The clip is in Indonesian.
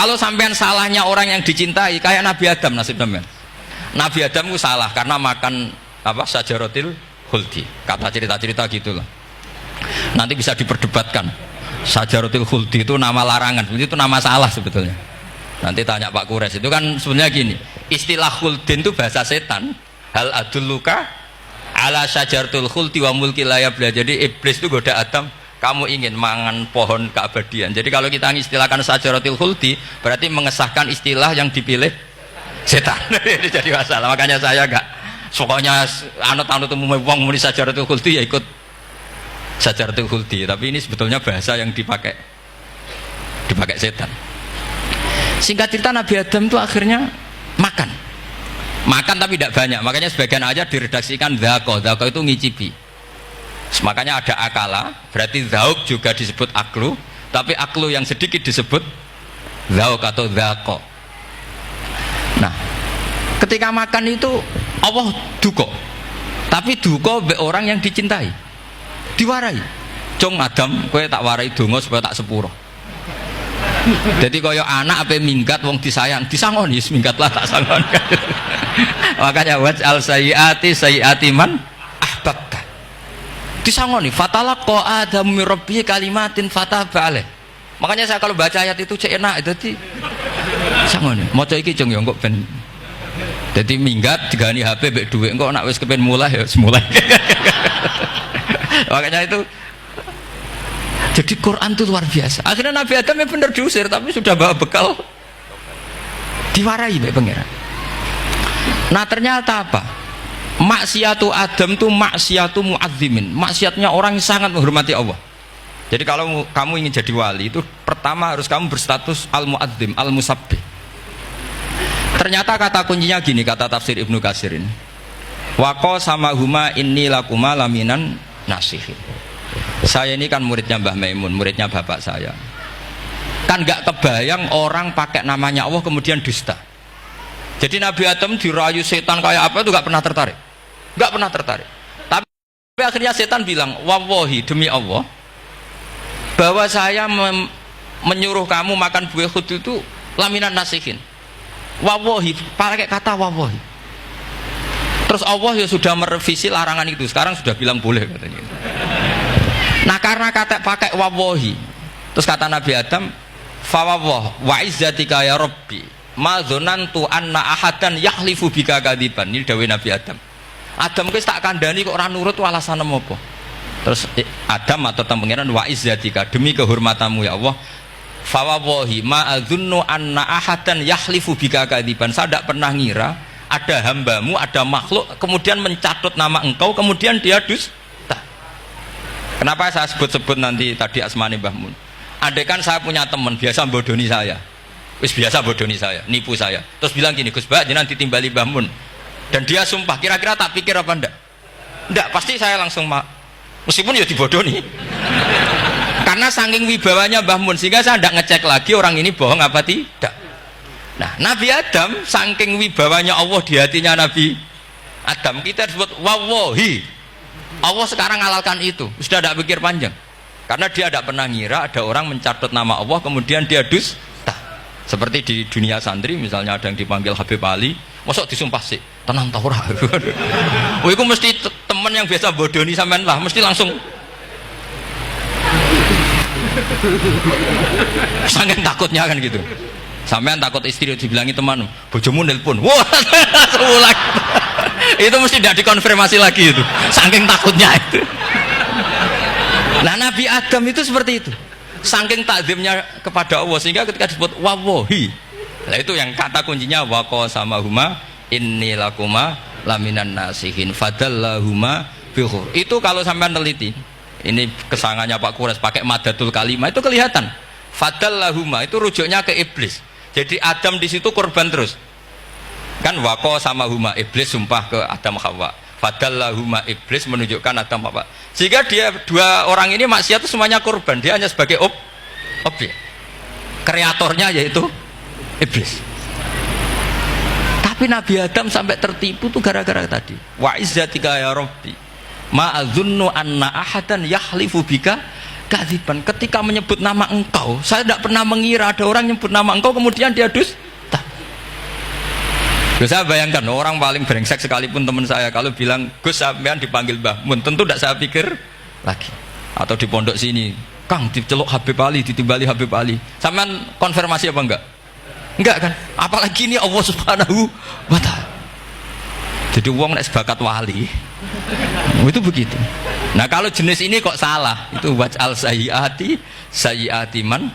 Kalau sampean salahnya orang yang dicintai kayak Nabi Adam nasib sampean. Nabi Adam itu salah karena makan apa sajaratil khuldi. Kata cerita-cerita gitulah. Nanti bisa diperdebatkan. Sajaratil khuldi itu nama larangan, itu nama salah sebetulnya. Nanti tanya Pak Kures, itu kan sebenarnya gini, istilah khuldin itu bahasa setan. Hal adulluka ala sajaratul khuldi wa mulki la yabla. Jadi iblis itu goda Adam, kamu ingin mangan pohon keabadian. Jadi kalau kita mengistilahkan sajaratul khuldi berarti mengesahkan istilah yang dipilih setan. Ini jadi masalah. Makanya saya enggak pokoknya anut-anut umum wong muni sajaratul khuldi ya ikut sajaratul khuldi, tapi ini sebetulnya bahasa yang dipakai setan. Singkat cerita Nabi Adam itu akhirnya makan tapi tidak banyak, makanya sebagian aja diredaksikan dzaqo itu ngicipi. Makanya ada akala, berarti zauk juga disebut aklu, tapi aklu yang sedikit disebut zauk atau dzaqo. Nah, ketika makan itu Allah duko, tapi duko be orang yang dicintai, diwarai. Cung Adam, kowe tak warai donga supaya tak sepuro. Jadi kaya anak apa minggat wong disayang, disangoni minggatlah tak sangon. Makanya waj'al sayyiati man ahbabta. Disangoni fatalaqa Adam min rabbih kalimatin fataba alaih. Makanya saya kalau baca ayat itu cek enak dadi sangoni. Maca iki cung ya engko ben dadi minggat digani HP mbek dhuwit engko nek wis kepen mulai ya semulai. Makanya itu jadi Quran itu luar biasa. Akhirnya Nabi Adam yang benar diusir, tapi sudah bawa bekal, diwarai oleh pangeran. Nah ternyata apa? Maksiatu Adam itu maksiatu mu'azzimin, maksiatnya orang yang sangat menghormati Allah. Jadi kalau kamu ingin jadi wali itu pertama harus kamu berstatus al-mu'azzim, al-musabbih. Ternyata kata kuncinya gini, kata tafsir Ibnu Katsir ini. Waqo sama huma inni lakuma laminan nasihin. Saya ini kan muridnya Mbah Maimun, muridnya bapak saya. Kan gak kebayang orang pakai namanya Allah kemudian dusta. Jadi Nabi Adam dirayu setan kayak apa itu gak pernah tertarik. Gak pernah tertarik. Tapi akhirnya setan bilang, wallahi demi Allah, bahwa saya menyuruh kamu makan buah khut itu laminan nasihin. Wallahi, pakai kata wallahi. Terus Allah ya sudah merevisi larangan itu, sekarang sudah bilang boleh katanya. Nah karena kata pakai wawahi, terus kata Nabi Adam, fawawah wa izzatika ya Rabbi ma dzanantu anna ahadan yahlifu bika kadiban. Ini dawuh Nabi Adam. Adam wis tak kandhani kok ora nurut alasan apa? Terus Adam atau pangeran wa izzatika, demi kehormatanmu ya Allah, fawawahi ma adzunnu anna ahadan yahlifu bika kadiban. Saya tidak pernah ngira ada hambamu, ada makhluk kemudian mencatut nama engkau kemudian dia dusta. Kenapa saya sebut-sebut nanti tadi asmane Mbah Mun? Andai kan saya punya teman biasa bodoni saya, wis biasa bodoni saya, nipu saya, terus bilang gini, Gus Bah jenengan ditimbali Mbah Mun, dan dia sumpah, kira-kira tak pikir apa ndak? Ndak, pasti saya langsung meskipun ya dibodoni. Karena saking wibawanya Mbah Mun sehingga saya ndak ngecek lagi orang ini bohong apa tidak. Nah, Nabi Adam saking wibawanya Allah di hatinya Nabi Adam, kita disebut wawahi. Allah sekarang ngalalkan itu, sudah tidak pikir panjang, karena dia tidak pernah ngira ada orang mencatut nama Allah kemudian dia dusta. Seperti di dunia santri misalnya ada yang dipanggil Habib Ali, masuk disumpah sih tenang tau ora. Oh itu mesti teman yang biasa bodoni sampean lah, mesti langsung sangat takutnya kan gitu. Sampean takut istri dibilangi teman, bojomu nelpon, wah seulang. Itu mesti tidak dikonfirmasi lagi itu, saking takutnya itu. Nah Nabi Adam itu seperti itu, saking takzimnya kepada Allah sehingga ketika disebut wawahi, nah itu yang kata kuncinya waqo sama huma inni lakuma laminan nasihin fadallahuma bihur. Itu kalau sampean teliti, ini kesangannya Pak Kures pakai madatul kalimah itu kelihatan. Fadallahuma itu rujuknya ke iblis. Jadi Adam di situ korban terus. Kan waqo sama huma, iblis sumpah ke Adam Hawa. Fadallahuma, iblis menunjukkan Adam Hawa. Sehingga dia dua orang ini maksiat itu semuanya korban. Dia hanya sebagai objek. Kreatornya yaitu iblis. Tapi Nabi Adam sampai tertipu tuh gara-gara tadi. Wa izzatika ya Rabbi ma adzunnu anna ahadan yahlifu bika kadziban. Ketika menyebut nama engkau, saya tidak pernah mengira ada orang nyebut nama engkau kemudian dia dusta. Saya bayangkan orang paling brengsek sekalipun teman saya kalau bilang Gus sampean dipanggil Mbah Mun, tentu tidak saya pikir lagi. Atau di pondok sini, Kang diceluk Habib Ali, ditimbali Habib Ali. Sampean konfirmasi apa enggak? Enggak kan? Apalagi ini Allah Subhanahu wa Ta'ala. Jadi wong nek bakat wali. Itu begitu. Nah, kalau jenis ini kok salah? Itu waj'al sayyiati man